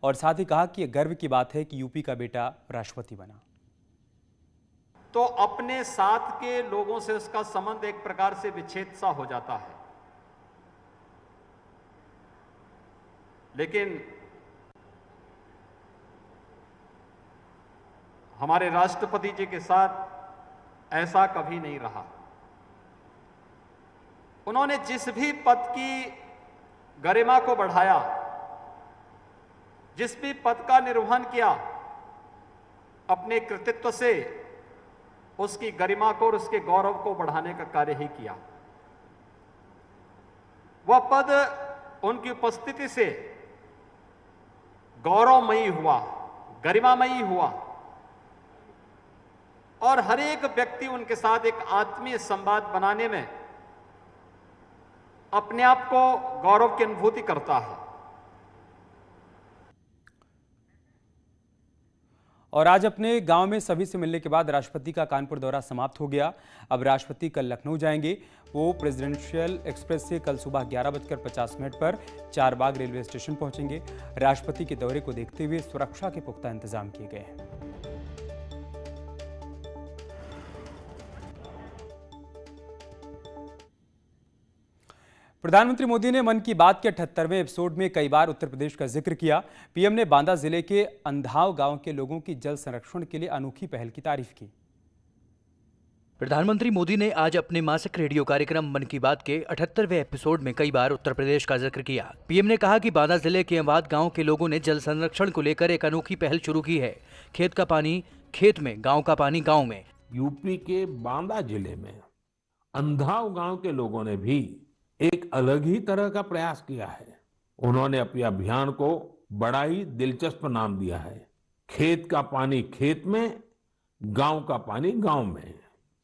और साथ ही कहा कि यह गर्व की बात है कि यूपी का बेटा राष्ट्रपति बना। तो अपने साथ के लोगों से उसका संबंध एक प्रकार से विच्छेद सा हो जाता है। लेकिन हमारे राष्ट्रपति जी के साथ ऐसा कभी नहीं रहा। उन्होंने जिस भी पद की गरिमा को बढ़ाया, जिस भी पद का निर्वहन किया, अपने कृतित्व से उसकी गरिमा को और उसके गौरव को बढ़ाने का कार्य ही किया। वह पद उनकी उपस्थिति से गौरवमयी हुआ, गरिमामयी हुआ और हर एक व्यक्ति उनके साथ एक आत्मीय संवाद बनाने में अपने आप को गौरव की अनुभूति करता है। और आज अपने गांव में सभी से मिलने के बाद राष्ट्रपति का कानपुर दौरा समाप्त हो गया। अब राष्ट्रपति कल लखनऊ जाएंगे। वो प्रेसिडेंशियल एक्सप्रेस से कल सुबह 11:50 पर चारबाग रेलवे स्टेशन पहुंचेंगे। राष्ट्रपति के दौरे को देखते हुए सुरक्षा के पुख्ता इंतजाम किए गए हैं। प्रधानमंत्री मोदी ने मन की बात के 78वें एपिसोड में कई बार उत्तर प्रदेश का जिक्र किया। पीएम ने बांदा जिले के अंधाव गांव के लोगों की जल संरक्षण के लिए अनोखी पहल की तारीफ की। प्रधानमंत्री मोदी ने आज अपने मासिक रेडियो कार्यक्रम मन की बात के 78वें एपिसोड में कई बार उत्तर प्रदेश का जिक्र किया। पीएम ने कहा कि बांदा जिले के अमवाद गांव के लोगों ने जल संरक्षण को लेकर एक अनोखी पहल शुरू की है। खेत का पानी खेत में, गाँव का पानी गाँव में। यूपी के बांदा जिले में अंधाव गांव के लोगों ने भी एक अलग ही तरह का प्रयास किया है। उन्होंने अपने अभियान को बड़ा ही दिलचस्प नाम दिया है, खेत का पानी खेत में, गांव का पानी गांव में।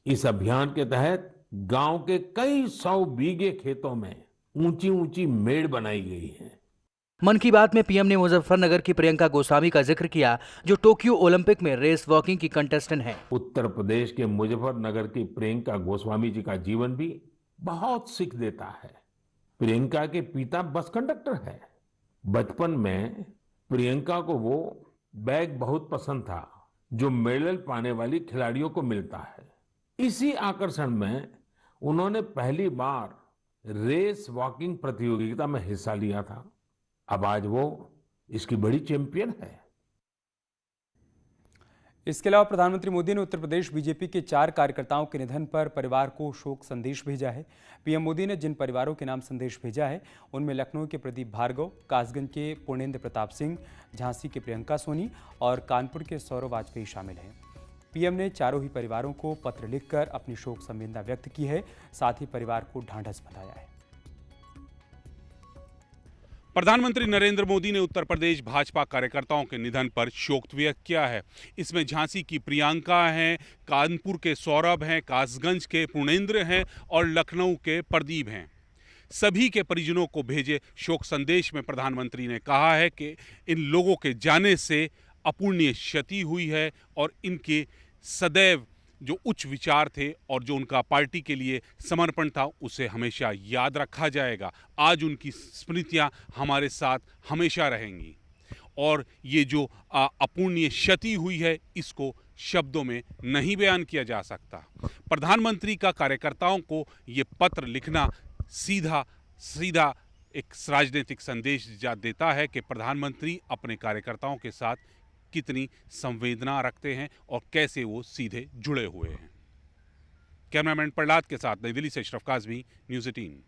इस अभियान के तहत गांव के कई 100 बीघे खेतों में ऊंची ऊंची मेड़ बनाई गई है। मन की बात में पीएम ने मुजफ्फरनगर की प्रियंका गोस्वामी का जिक्र किया, जो टोक्यो ओलंपिक में रेस वॉकिंग की कंटेस्टेंट हैं। उत्तर प्रदेश के मुजफ्फरनगर की प्रियंका गोस्वामी जी का जीवन भी बहुत सीख देता है। प्रियंका के पिता बस कंडक्टर है। बचपन में प्रियंका को वो बैग बहुत पसंद था जो मेडल पाने वाली खिलाड़ियों को मिलता है। इसी आकर्षण में उन्होंने पहली बार रेस वॉकिंग प्रतियोगिता में हिस्सा लिया था। अब आज वो इसकी बड़ी चैंपियन है। इसके अलावा प्रधानमंत्री मोदी ने उत्तर प्रदेश बीजेपी के 4 कार्यकर्ताओं के निधन पर परिवार को शोक संदेश भेजा है। पीएम मोदी ने जिन परिवारों के नाम संदेश भेजा है उनमें लखनऊ के प्रदीप भार्गव, कासगंज के पूर्णेंद्र प्रताप सिंह, झांसी के प्रियंका सोनी और कानपुर के सौरव वाजपेयी शामिल हैं। पीएम ने चारों ही परिवारों को पत्र लिखकर अपनी शोक संवेदना व्यक्त की है, साथ ही परिवार को ढांढस बंधाया है। प्रधानमंत्री नरेंद्र मोदी ने उत्तर प्रदेश भाजपा कार्यकर्ताओं के निधन पर शोक व्यक्त किया है। इसमें झांसी की प्रियंका हैं, कानपुर के सौरभ हैं, कासगंज के पूर्णेंद्र हैं और लखनऊ के प्रदीप हैं। सभी के परिजनों को भेजे शोक संदेश में प्रधानमंत्री ने कहा है कि इन लोगों के जाने से अपूर्णीय क्षति हुई है और इनके सदैव जो उच्च विचार थे और जो उनका पार्टी के लिए समर्पण था उसे हमेशा याद रखा जाएगा। आज उनकी स्मृतियां हमारे साथ हमेशा रहेंगी और ये जो अपूर्णीय क्षति हुई है इसको शब्दों में नहीं बयान किया जा सकता। प्रधानमंत्री का कार्यकर्ताओं को ये पत्र लिखना सीधा सीधा एक राजनीतिक संदेश देता है कि प्रधानमंत्री अपने कार्यकर्ताओं के साथ कितनी संवेदना रखते हैं और कैसे वो सीधे जुड़े हुए हैं। कैमरामैन प्रहलाद के साथ नई दिल्ली से अशरफ काज़मी, न्यूज़ 18।